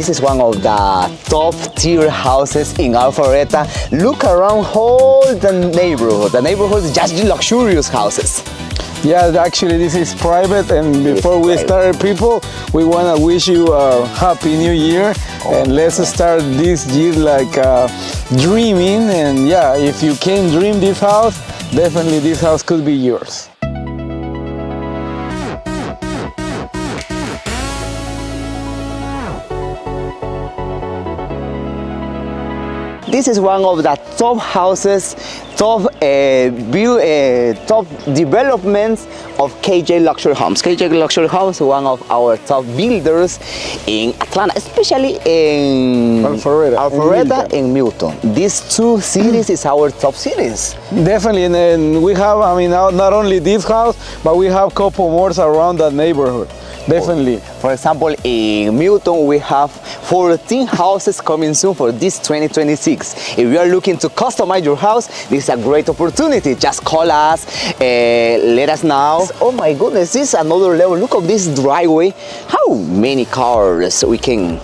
This is one of the top tier houses in Alpharetta. Look around all the neighborhood. The neighborhood is just luxurious houses. Yeah, actually this is private, and before we start, people, we want to wish you a happy new year, and let's start this year like dreaming. And yeah, if you can dream this house, definitely this house could be yours. This is one of the top houses, top top developments of KJ Luxury Homes. KJ Luxury Homes, one of our top builders in Atlanta, especially in Alpharetta and Milton. These two cities is our top cities. Definitely, and we have, I mean, not only this house, but we have a couple more around the neighborhood. Definitely. For example, in Milton, we have 14 houses coming soon for this 2026. If you are looking to customize your house, this is a great opportunity. Just call us, let us know. Oh my goodness, this is another level. Look at this driveway. How many cars we can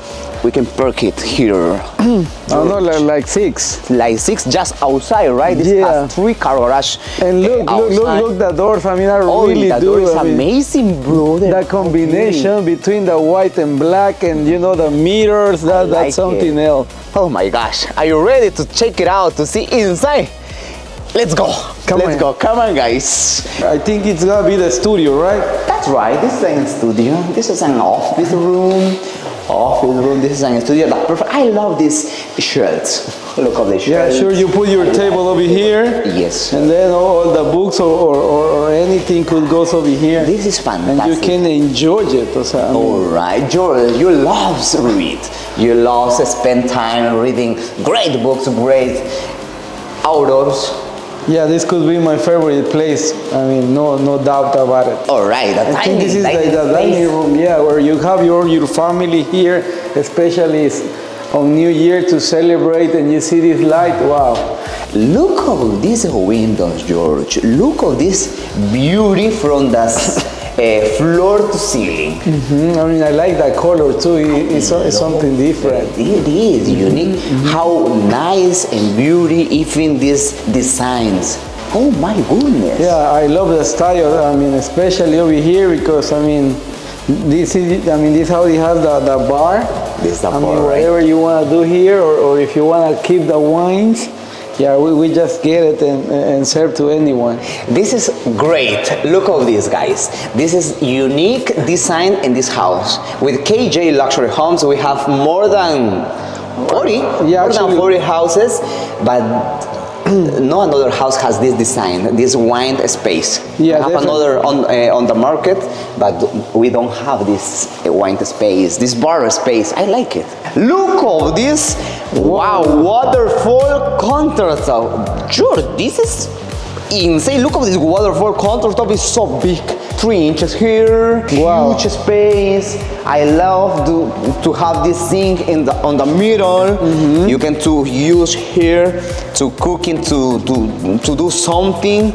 park it here? I don't know, like six. Like six just outside, right? This has 3-car garage. And look the doors. I mean, I really the do. door is amazing, bro. The combination between the white and black, and you know the mirrors. That's something else. Oh my gosh! Are you ready to check it out to see inside? Let's go. Let's go. Come on, guys. I think it's gonna be the studio, right? That's right. This is a studio. This is an office room. This is a studio. That's perfect. I love these shirts. Look at the shirts. Yeah, sure. You put your table over here. Yes. And then all the books or anything could go over here. This is fantastic. And you can enjoy it. All right, George. You love to read. You love to spend time reading great books, great outdoors. Yeah, this could be my favorite place. I mean, no doubt about it. All right, I think this is the dining room, yeah, where you have your family here, especially on New Year to celebrate, and you see this light. Wow. Look at these windows, George. Look at this beauty from the floor to ceiling. I mean, I like that color too. It's something different. It is unique. How nice and beauty even these designs. Oh my goodness. Yeah, I love the style. I mean, especially over here, because I mean, this house has the bar. This is the bar, mean, whatever you want to do here, or if you want to keep the wines. Yeah, we just get it and serve to anyone. This is great. Look at this, guys. This is unique design in this house. With KJ Luxury Homes, we have more than 40 houses, but no another house has this design, this wine space. Yeah, we have another on the market, but we don't have this wine space, this bar space. I like it. Look at this, wow, waterfall countertop. Sure, this is insane. Look at this waterfall countertop, is so big. 3 inches here, huge space. I love to have this sink on the middle. You can use here to cooking, to do something,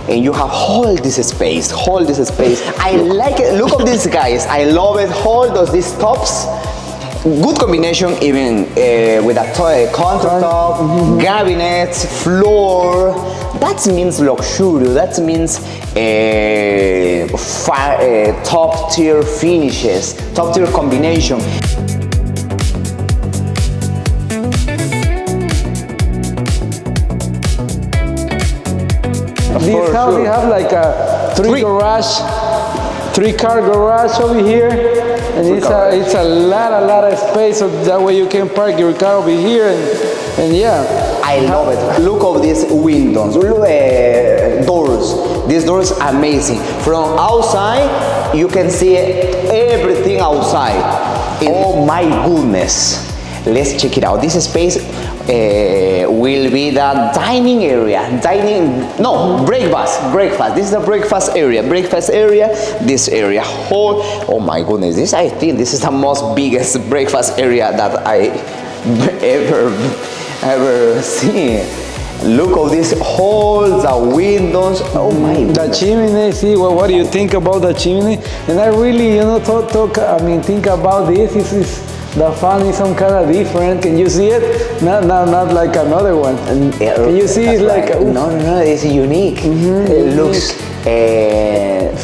and you have all this space. I like it. Look at this, guys. I love it. All these tops. Good combination, even with a countertop, cabinets, floor. That means luxury. That means top tier finishes, top tier combination. This house we have like a 3-car garage over here, and it's a lot of space, so that way you can park your car over here, and yeah. I love it. Look at these windows, doors. These doors are amazing. From outside, you can see everything outside. Oh my goodness. Let's check it out. This space will be the dining area. Breakfast. This is the breakfast area. This area. Oh my goodness. I think this is the most biggest breakfast area that I ever seen. Look at this holes, the windows. Oh my God. The chimney. See, what do you think about the chimney? And I really, think about this. The font is some kind of different. Can you see it? Not like another one. Can you see it's like right. No, it's unique. It looks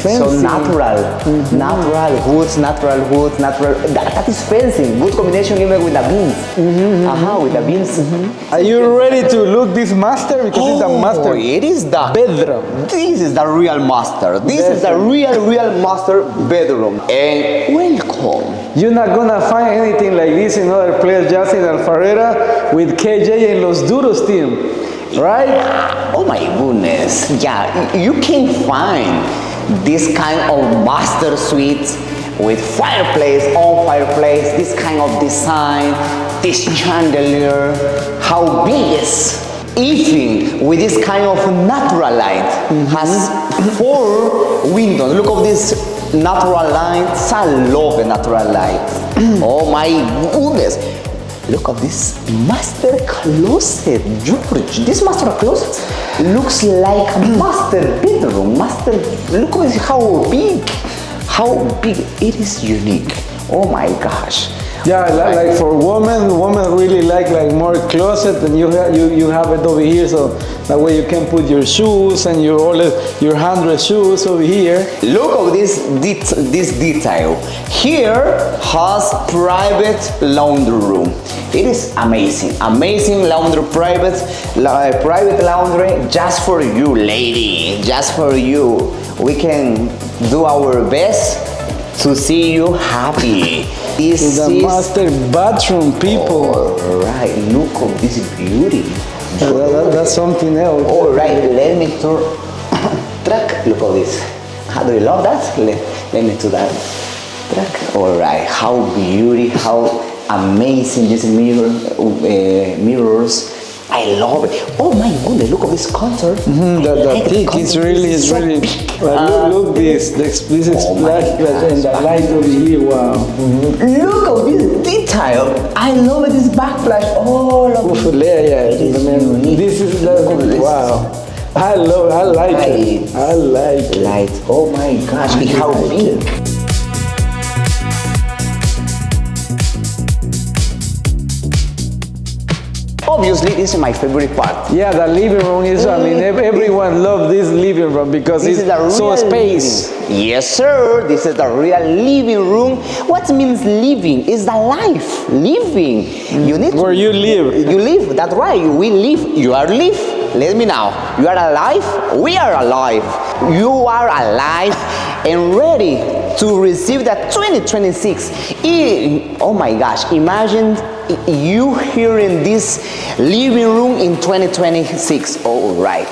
so natural. Natural woods, natural. That is fancy. Good combination even with the beans. With the beans. Are you ready to look this master? Because it's the master. It is the bedroom. This is the real master. This is the real master bedroom. And welcome. You're not gonna find anything like this in other places, just in Alfarera with KJ and Los Duros team, right? Oh my goodness. Yeah, you can find this kind of master suite with fireplace, this kind of design, this chandelier, how big is even with this kind of natural light. Has 4 windows. Look at this natural lights. I love the natural light. Oh my goodness. Look at this master closet, George. This master closet looks like a master bedroom. Look at how big it is unique. Oh my gosh. Yeah, like for women really like more closet, and you have it over here, so that way you can put your shoes and your 100 shoes over here. Look at this detail. Here has private laundry room. It is amazing laundry, private laundry just for you, lady, just for you. We can do our best to see you happy. This is the master bathroom, people. All right, look at this beauty. That's something else. All right, let me turn track. Look at this. How do you love that? Let me do that track. All right, how beauty, how amazing this mirrors. I love it. Oh my goodness, look at this contour. The thick is really. Look this is black and the light over here. Wow. Look at this detail. I love this backflash all over. This is wow. I like it. I like it. Light. Oh my gosh, how big. Obviously, this is my favorite part. Yeah, the living room is, everyone loves this living room because it's so space. Yes, sir. This is the real living room. What means living? Is the life. Living. You need where you live. You live. That's right. We live. You are live. Let me know. You are alive. We are alive. You are alive and ready to receive the 2026. Oh my gosh. Imagine you here in this living room in 2026. All right.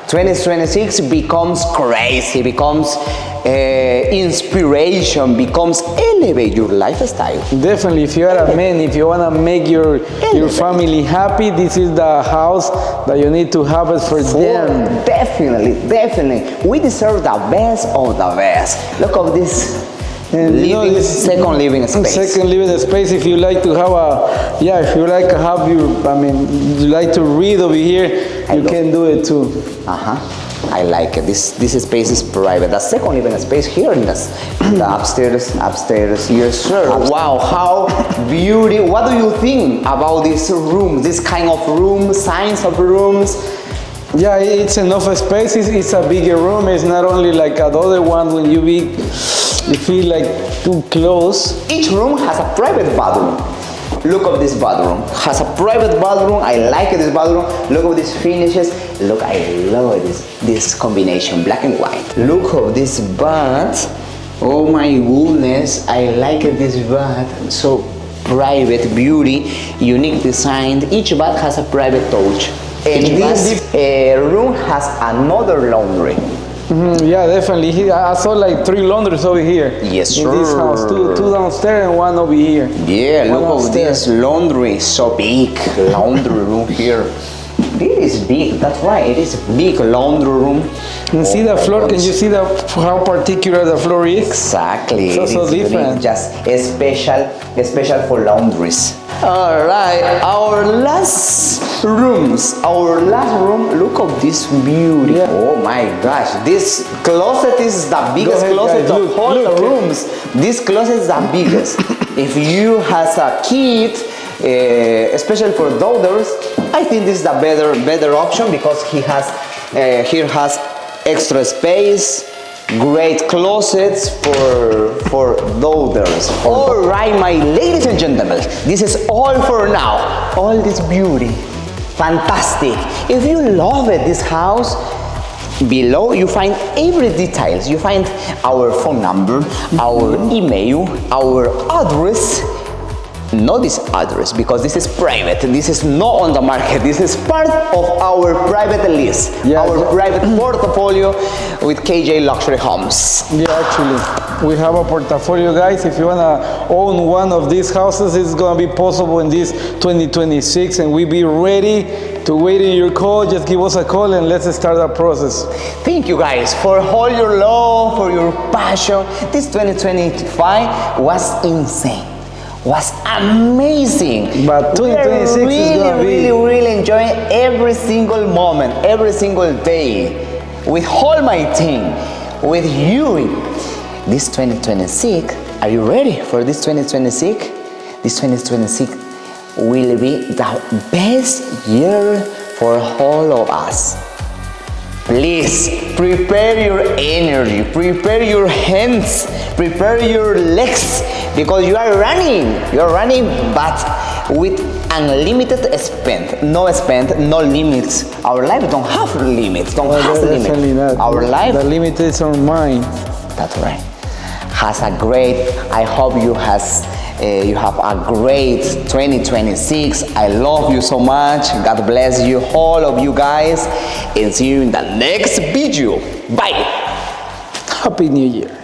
2026 becomes crazy, becomes inspiration, becomes elevate your lifestyle. Definitely, if you are a man, if you want to make your family happy, this is the house that you need to have it for them. Definitely. We deserve the best of the best. Look at this. Second living space. Second living space. If you like to have you like to read over here, you can do it too. I like it. This space is private. The second living space here in the upstairs. Yes, sir. Wow, how beauty. What do you think about this room? This kind of room, signs of rooms? Yeah, it's enough space. It's a bigger room. It's not only like another one when you feel like too close. Each room has a private bathroom. Look at this bathroom. Has a private bathroom. I like this bathroom. Look at these finishes. Look, I love this combination, black and white. Look at this bath. Oh my goodness, I like this bath. So private, beauty, unique design. Each bath has a private touch. And this room has another laundry. Yeah, definitely. I saw like 3 laundries over here. Yes, sir. In this house, two downstairs and 1 over here. Yeah, look at this laundry. So big laundry room here. This is big. That's right. It is a big laundry room. And see the floor. Can you see how particular the floor is? Exactly. So different. Just special for laundries. All right, our last rooms. Our last room. Look at this beauty. Yeah. Oh my gosh, this closet is the biggest ahead, closet guys. of Look, all look. the rooms. This closet is the biggest. If you has a kid, especially for daughters, I think this is the better option because here has extra space. Great closets for daughters. All right, my ladies and gentlemen, this is all for now. All this beauty, fantastic. If you love it, this house, below you find every details. You find our phone number, our email, our address. Not this address because this is private. This is not on the market. This is part of our private list, Yeah, our yeah. private portfolio with KJ Luxury Homes. Yeah, actually, we have a portfolio, guys. If you wanna own one of these houses, it's gonna be possible in this 2026, and we be ready to wait in your call. Just give us a call and let's start that process. Thank you guys for all your love, for your passion. This 2025 was insane. Was amazing. But 2026 we are is gonna be- really enjoying every single moment, every single day, with all my team, with you. This 2026, are you ready for this 2026? This 2026 will be the best year for all of us. Please prepare your energy, prepare your hands, prepare your legs because you are running, but with unlimited spend, no limits. Our life don't have limits, Definitely not. Our life, The limit is our mind. that's right, has a great, I hope you have a great 2026. I love you so much. God bless you, all of you guys, and see you in the next video. Bye. Happy New Year.